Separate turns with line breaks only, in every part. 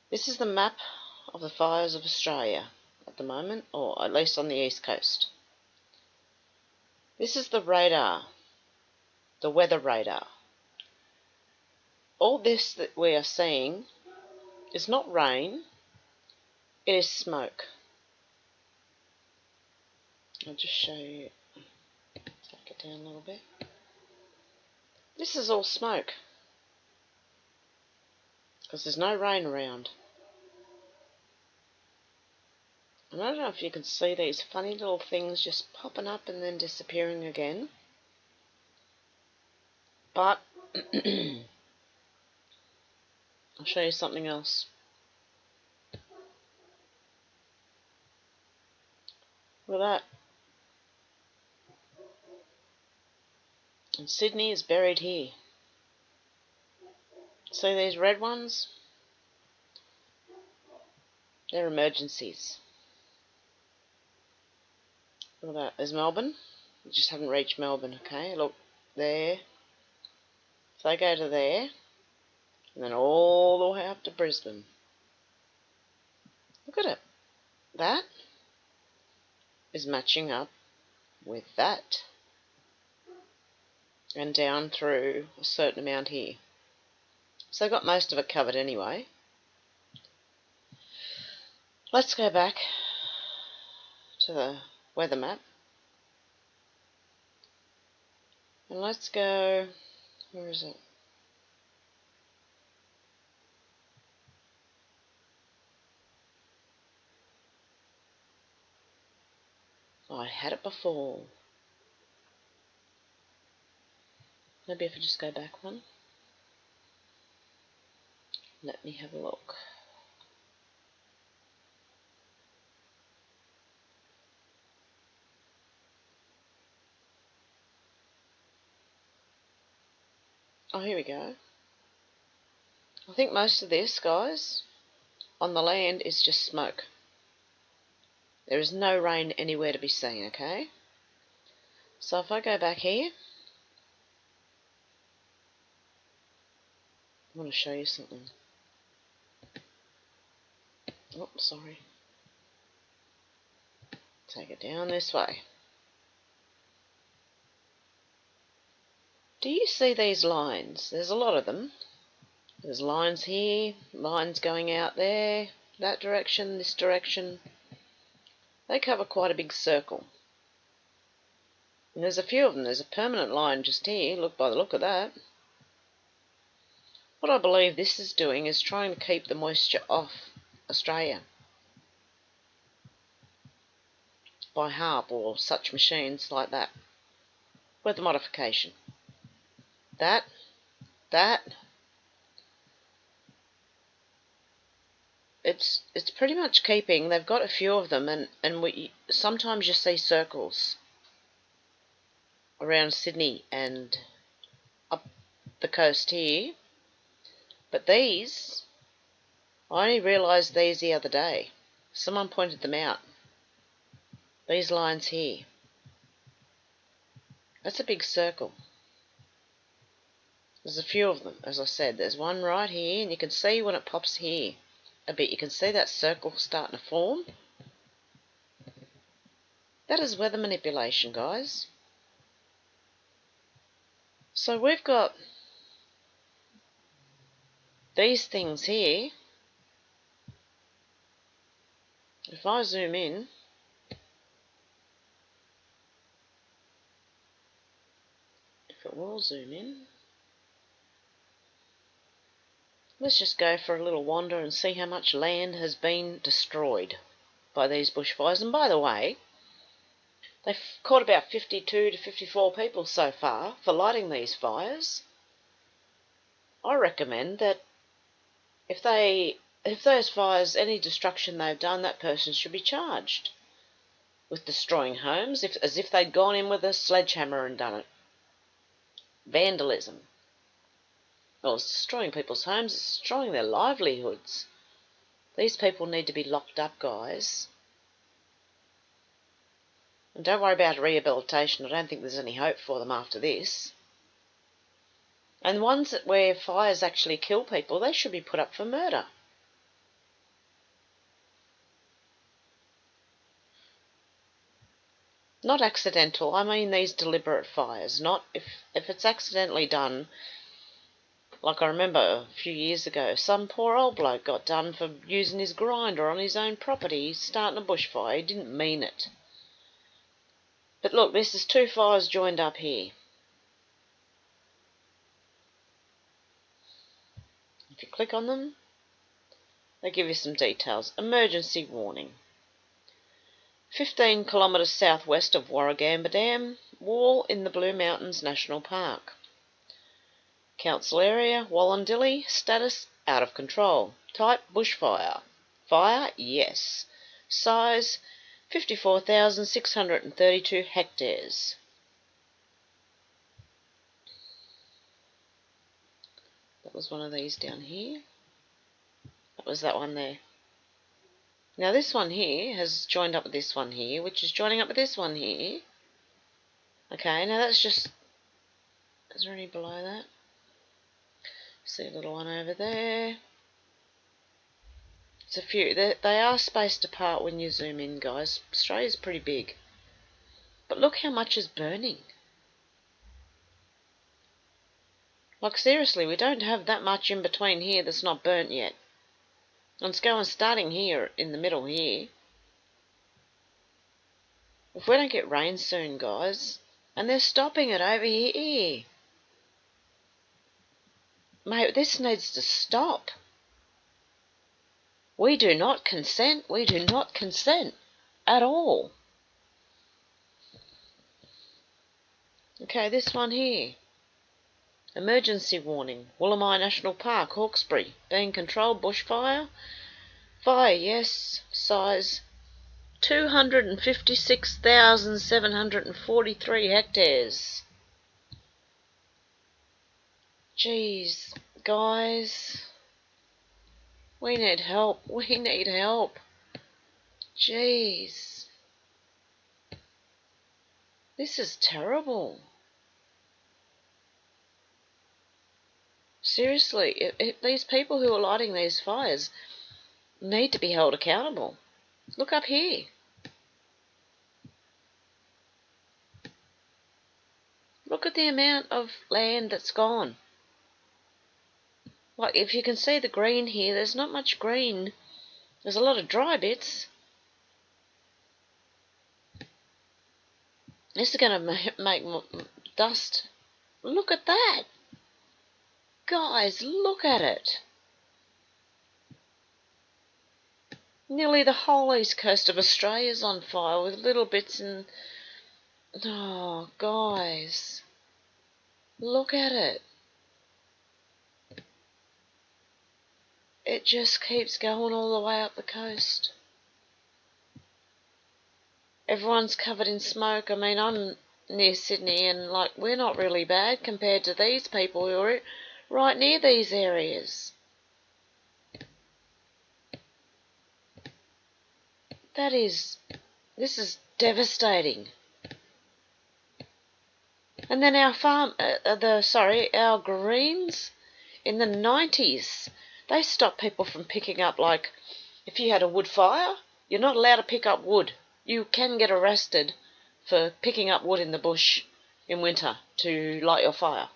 This is the map of the fires of Australia at the moment, or at least on the east coast. This is the radar, the weather radar. All this that we are seeing is not rain, it is smoke. I'll just show you, take it down a little bit. This is all smoke, because there's no rain around. And I don't know if you can see these funny little things just popping up and then disappearing again. But I'll show you something else. Look at that. And Sydney is buried here. See these red ones? They're emergencies. Look at that. There's Melbourne. We just haven't reached Melbourne, okay? Look, there. If they go to there, and then all the way up to Brisbane. Look at it. That is matching up with that. And down through a certain amount here. So I've got most of it covered anyway. Let's go back to the weather map. And let's go, where is it? Oh, I had it before. Maybe if I just go back one. Let me have a look. Oh, here we go. I think most of this, guys, on the land is just smoke. There is no rain anywhere to be seen, okay? So if I go back here, I want to show you something. Oh, sorry. Take it down this way. Do you see these lines? There's a lot of them. There's lines here, lines going out there, that direction, this direction. They cover quite a big circle. And there's a few of them. There's a permanent line just here, look by the look of that. What I believe this is doing is trying to keep the moisture off Australia by HAARP or such machines like that. Weather modification. That. It's pretty much keeping. They've got a few of them, and sometimes you see circles around Sydney and up the coast here. But these, I only realised these the other day. Someone pointed them out. These lines here. That's a big circle. There's a few of them, as I said. There's one right here, and you can see when it pops here a bit, you can see that circle starting to form. That is weather manipulation, guys. So we've got these things here. If I zoom in, if it will zoom in, let's just go for a little wander and see how much land has been destroyed by these bushfires. And by the way, they've caught about 52 to 54 people so far for lighting these fires. I recommend that if those fires, any destruction they've done, that person should be charged with destroying homes, as if they'd gone in with a sledgehammer and done it. Vandalism. Well, it's destroying people's homes, it's destroying their livelihoods. These people need to be locked up, guys. And don't worry about rehabilitation. I don't think there's any hope for them after this. And ones where fires actually kill people, they should be put up for murder. Not accidental. I mean these deliberate fires. Not if it's accidentally done. Like I remember a few years ago, some poor old bloke got done for using his grinder on his own property, starting a bushfire. He didn't mean it. But look, this is 2 fires joined up here. If you click on them, they give you some details. Emergency warning. 15 kilometres southwest of Warragamba Dam, wall in the Blue Mountains National Park. Council area, Wallandilly, status out of control. Type bushfire. Fire, yes. Size, 54,632 hectares. That was one of these down here. That was that one there. Now this one here has joined up with this one here, which is joining up with this one here. Okay, now that's just... Is there any below that? See a little one over there. It's a few. They are spaced apart when you zoom in, guys. Australia's pretty big. But look how much is burning. Like seriously, we don't have that much in between here that's not burnt yet. And it's going starting here in the middle here. If we don't get rain soon, guys, and they're stopping it over here. Mate, this needs to stop. We do not consent. We do not consent at all. Okay, this one here. Emergency warning. Woolamai National Park, Hawkesbury. Being controlled bushfire. Fire, yes. Size 256,743 hectares. Jeez, guys. We need help. We need help. Jeez. This is terrible. Seriously, these people who are lighting these fires need to be held accountable. Look up here. Look at the amount of land that's gone. Like, if you can see the green here, there's not much green. There's a lot of dry bits. This is going to make dust. Look at that. Guys, look at it. Nearly the whole east coast of Australia is on fire with little bits in... Oh, guys. Look at it. It just keeps going all the way up the coast. Everyone's covered in smoke. I mean, I'm near Sydney and, like, we're not really bad compared to these people who are right near these areas. This is devastating. And then our our Greens in the 90s, they stopped people from picking up, like, if you had a wood fire, you're not allowed to pick up wood. You can get arrested for picking up wood in the bush in winter to light your fire.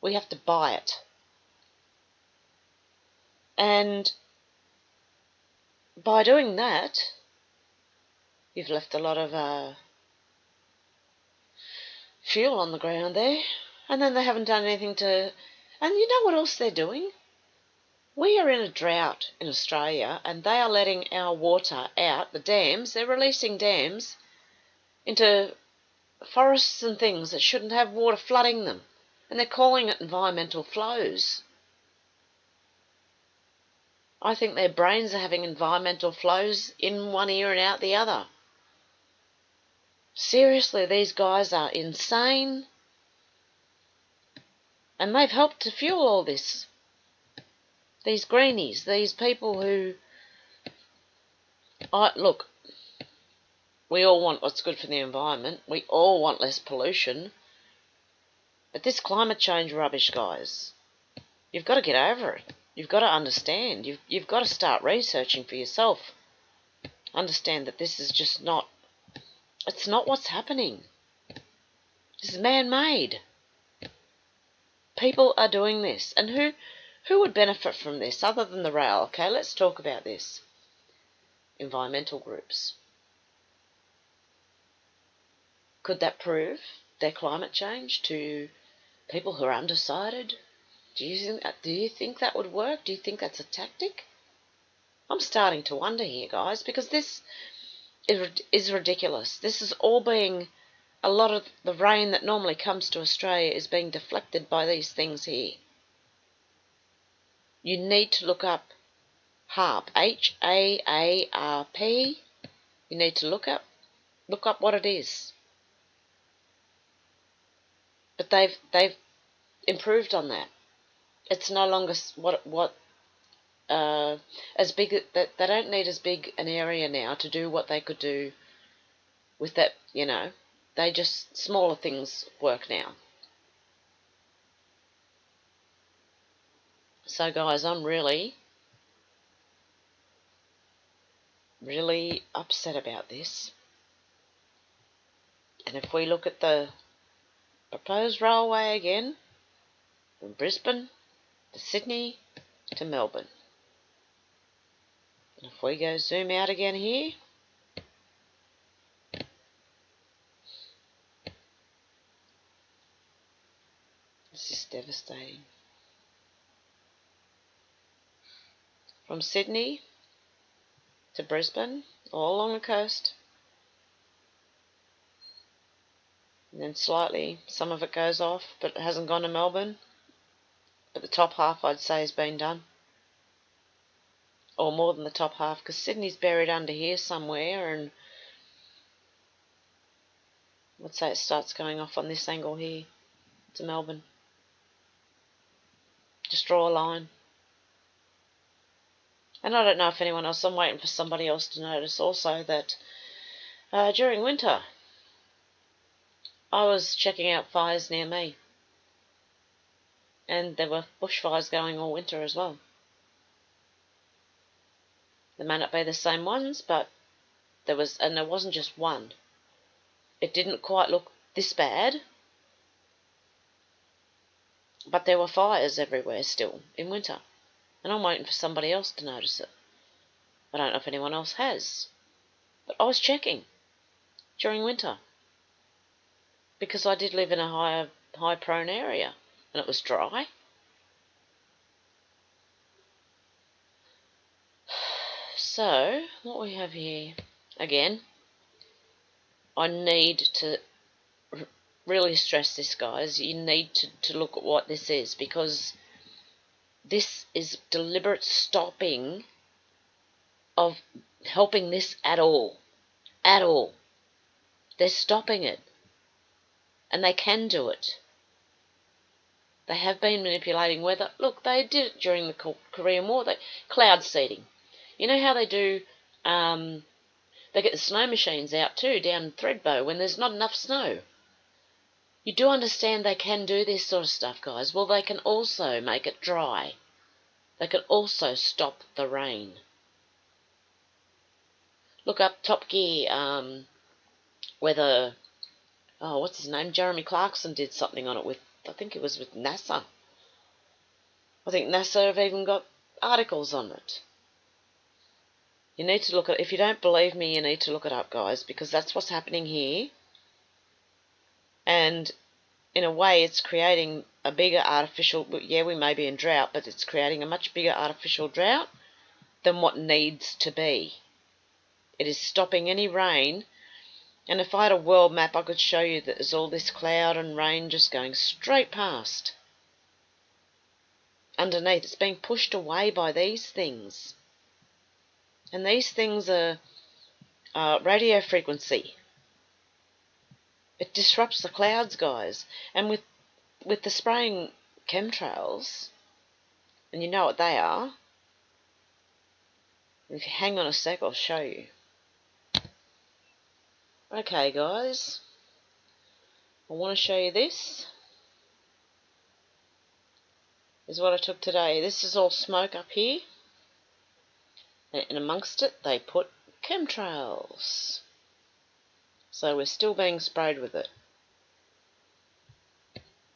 We have to buy it. And by doing that, you've left a lot of fuel on the ground there, and then they haven't done anything to... And you know what else they're doing? We are in a drought in Australia, and they are letting our water out, the dams. They're releasing dams into forests and things that shouldn't have water flooding them, and they're calling it environmental flows. I think their brains are having environmental flows in one ear and out the other. Seriously, these guys are insane, and they've helped to fuel all this. These greenies, these people who... Look, we all want what's good for the environment. We all want less pollution. But this climate change rubbish, guys, you've got to get over it. You've got to understand. You've got to start researching for yourself. Understand that this is just not It's not what's happening. This is man-made. People are doing this. And who would benefit from this other than the rail? Okay, let's talk about this. Environmental groups. Could that prove their climate change to people who are undecided? Do you think that would work? Do you think that's a tactic? I'm starting to wonder here, guys, because this is ridiculous. This is all being, a lot of the rain that normally comes to Australia is being deflected by these things here. You need to look up HAARP, HAARP. You need to look up what it is. But they've improved on that. It's no longer as big, that they don't need as big an area now to do what they could do with that, they just, smaller things work now. So guys, I'm really upset about this. And if we look at the proposed railway again, from Brisbane to Sydney to Melbourne. And if we go zoom out again here, this is devastating. From Sydney to Brisbane, all along the coast. And then slightly, some of it goes off, but it hasn't gone to Melbourne. But the top half, I'd say, has been done. Or more than the top half, because Sydney's buried under here somewhere, and let's say it starts going off on this angle here to Melbourne. Just draw a line. And I don't know if anyone else, I'm waiting for somebody else to notice also that during winter, I was checking out fires near me. And there were bushfires going all winter as well. They may not be the same ones, but there wasn't just one. It didn't quite look this bad, but there were fires everywhere still in winter. And I'm waiting for somebody else to notice it. I don't know if anyone else has. But I was checking during winter. Because I did live in a high prone area. And it was dry. So, what we have here, again, I need to really stress this, guys. You need to look at what this is, because this is deliberate stopping of helping this at all. At all. They're stopping it. And they can do it. They have been manipulating weather. Look, they did it during the Korean War. Cloud seeding. You know how they do, they get the snow machines out too, down in Thredbo, when there's not enough snow. You do understand they can do this sort of stuff, guys. Well, they can also make it dry. They can also stop the rain. Look up Top Gear, whether, what's his name? Jeremy Clarkson did something on it with, I think it was with NASA. I think NASA have even got articles on it. You need to look at, if you don't believe me, you need to look it up, guys, because that's what's happening here. And in a way, it's creating a bigger artificial, yeah, we may be in drought, but it's creating a much bigger artificial drought than what needs to be. It is stopping any rain. And if I had a world map, I could show you that there's all this cloud and rain just going straight past. Underneath, it's being pushed away by these things. And these things are radio frequency. It disrupts the clouds, guys. And with the spraying chemtrails, and you know what they are, if you hang on a sec, I'll show you. Okay, guys, I want to show you this. This is what I took today. This is all smoke up here. And amongst it, they put chemtrails. So we're still being sprayed with it.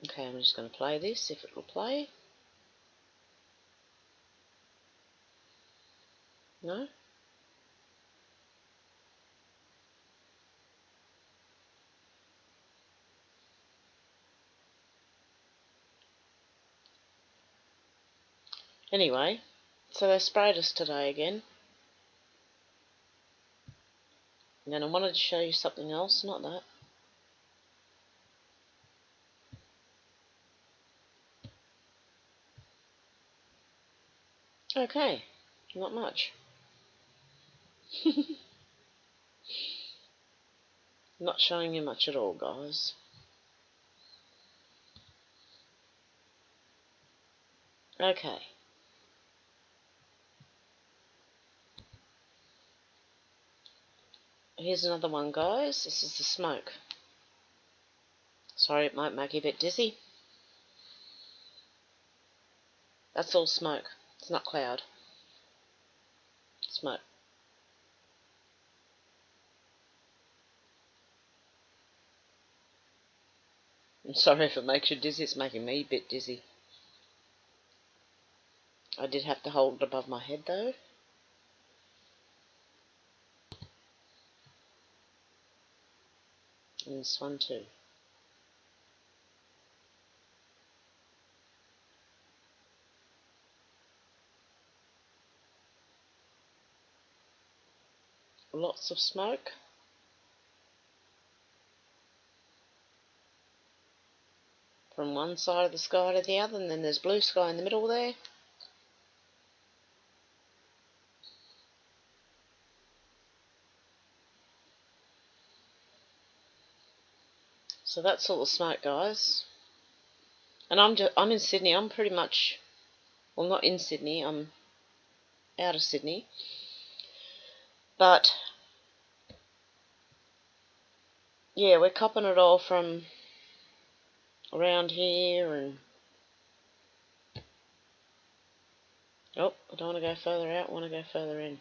Okay, I'm just going to play this, if it will play. No? Anyway, so they sprayed us today again. And then I wanted to show you something else, not that. Okay, not much. Not showing you much at all, guys. Okay. Here's another one, guys. This is the smoke. Sorry, it might make you a bit dizzy. That's all smoke. It's not cloud. Smoke. I'm sorry if it makes you dizzy. It's making me a bit dizzy. I did have to hold it above my head, though. And this one, too. Lots of smoke. From one side of the sky to the other, and then there's blue sky in the middle there. So that's all the smoke, guys. And I'm in Sydney. I'm pretty much, well, not in Sydney. I'm out of Sydney. But yeah, we're copping it all from around here, and oh, I don't want to go further out. I want to go further in.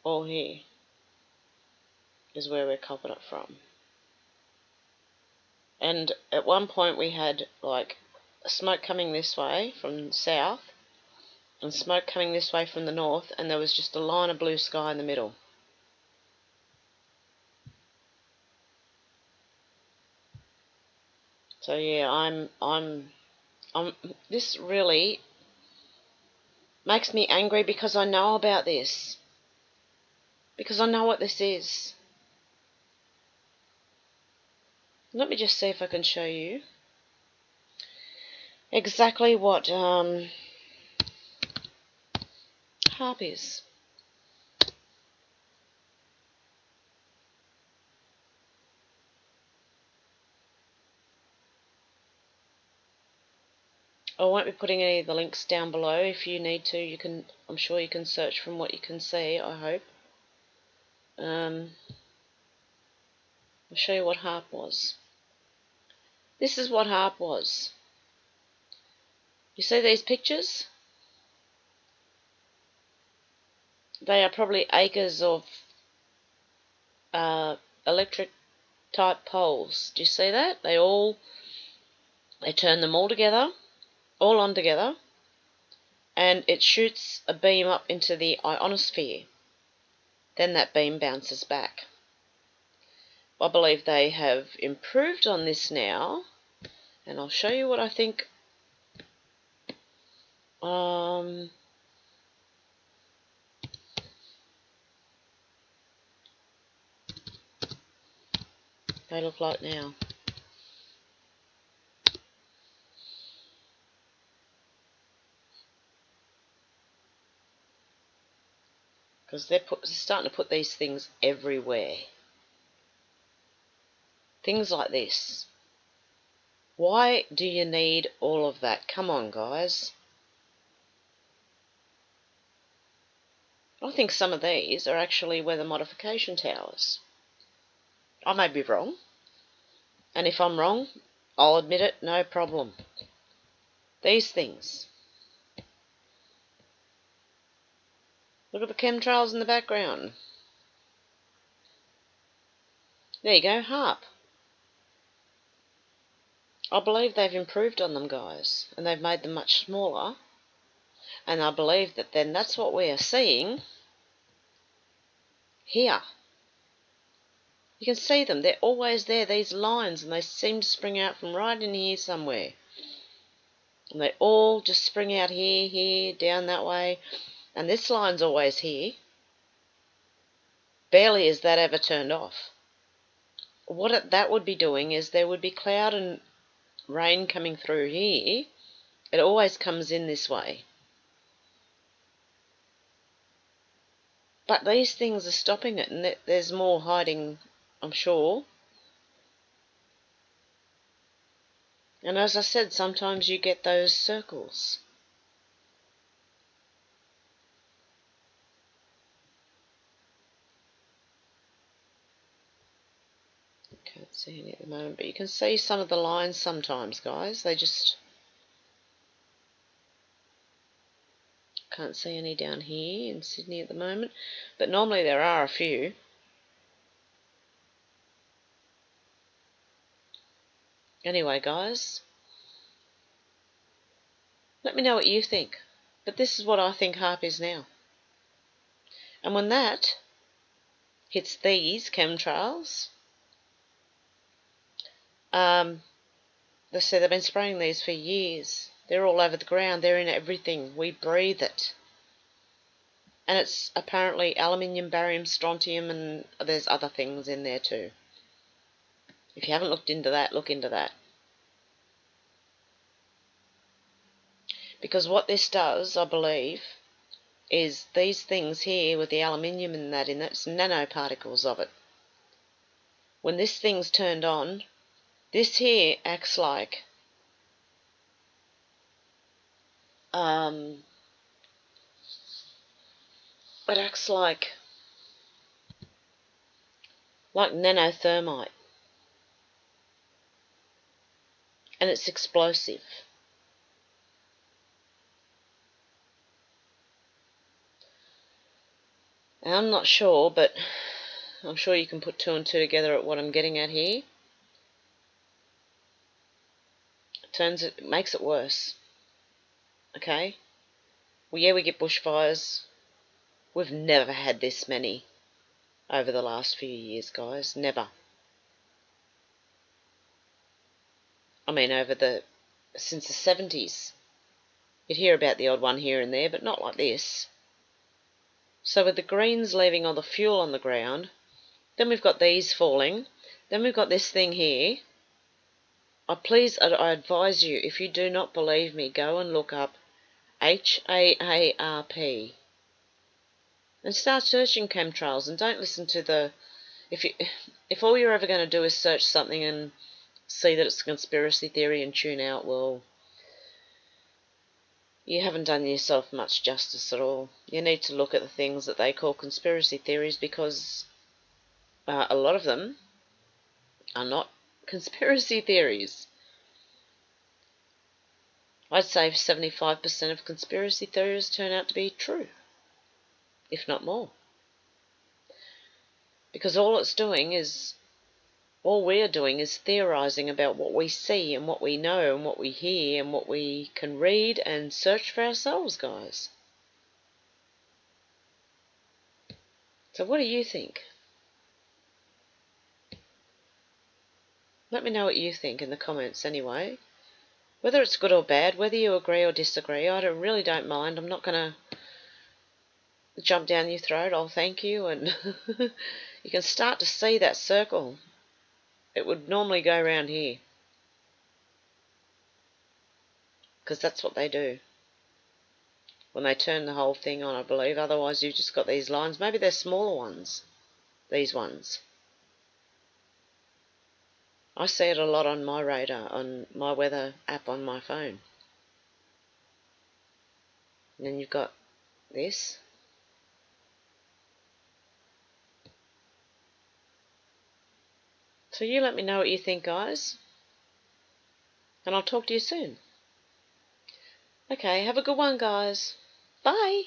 All here is where we're copping it from. And at one point we had like smoke coming this way from the south and smoke coming this way from the north, and there was just a line of blue sky in the middle. So yeah, I'm this really makes me angry because I know about this. Because I know what this is. Let me just see if I can show you exactly what HAARP is. I won't be putting any of the links down below. If you need to, you can. I'm sure you can search from what you can see, I hope. I'll show you what HAARP was. This is what HAARP was. You see these pictures? They are probably acres of electric type poles. Do you see that? They turn them all together, all on together, and it shoots a beam up into the ionosphere. Then that beam bounces back. I believe they have improved on this now, and I'll show you what I think. They look like now. Because they're starting to put these things everywhere. Things like this. Why do you need all of that? Come on, guys. I think some of these are actually weather modification towers. I may be wrong. And if I'm wrong, I'll admit it, no problem. These things. Look at the chemtrails in the background. There you go, HAARP. I believe they've improved on them, guys, and they've made them much smaller. And I believe that then that's what we are seeing here. You can see them. They're always there, these lines, and they seem to spring out from right in here somewhere. And they all just spring out here, here, down that way. And this line's always here. Barely is that ever turned off. What that would be doing is there would be cloud and rain coming through here. It always comes in this way. But these things are stopping it, and there's more hiding, I'm sure. And as I said, sometimes you get those circles. Can't see any at the moment, but you can see some of the lines sometimes, guys. They just... Can't see any down here in Sydney at the moment, but normally there are a few. Anyway, guys, let me know what you think. But this is what I think HAARP is now. And when that hits these chemtrails, they say they've been spraying these for years. They're all over the ground. They're in everything. We breathe it. And it's apparently aluminium, barium, strontium, and there's other things in there too. If you haven't looked into that, look into that. Because what this does, I believe, is these things here with the aluminium and that in it's nanoparticles of it. When this thing's turned on, this here acts like it acts like nanothermite, and it's explosive. And I'm not sure, but I'm sure you can put two and two together at what I'm getting at here. It makes it worse. Okay? Well, yeah, we get bushfires. We've never had this many over the last few years, guys. Never. I mean, since the 70s. You'd hear about the odd one here and there, but not like this. So with the greens leaving all the fuel on the ground, then we've got these falling, then we've got this thing here. I advise you, if you do not believe me, go and look up HAARP and start searching chemtrails, and don't listen to if all you're ever going to do is search something and see that it's a conspiracy theory and tune out, well, you haven't done yourself much justice at all. You need to look at the things that they call conspiracy theories, because a lot of them are not conspiracy theories. I'd say 75% of conspiracy theories turn out to be true, if not more. Because all we're doing is theorising about what we see and what we know and what we hear and what we can read and search for ourselves, guys. So what do you think? Let me know what you think in the comments anyway. Whether it's good or bad, whether you agree or disagree, I really don't mind. I'm not going to jump down your throat. I'll thank you. And you can start to see that circle. It would normally go around here, because that's what they do when they turn the whole thing on, I believe. Otherwise you've just got these lines. Maybe they're smaller ones, these ones. I see it a lot on my radar, on my weather app on my phone. And then you've got this. So you let me know what you think, guys. And I'll talk to you soon. Okay, have a good one, guys. Bye.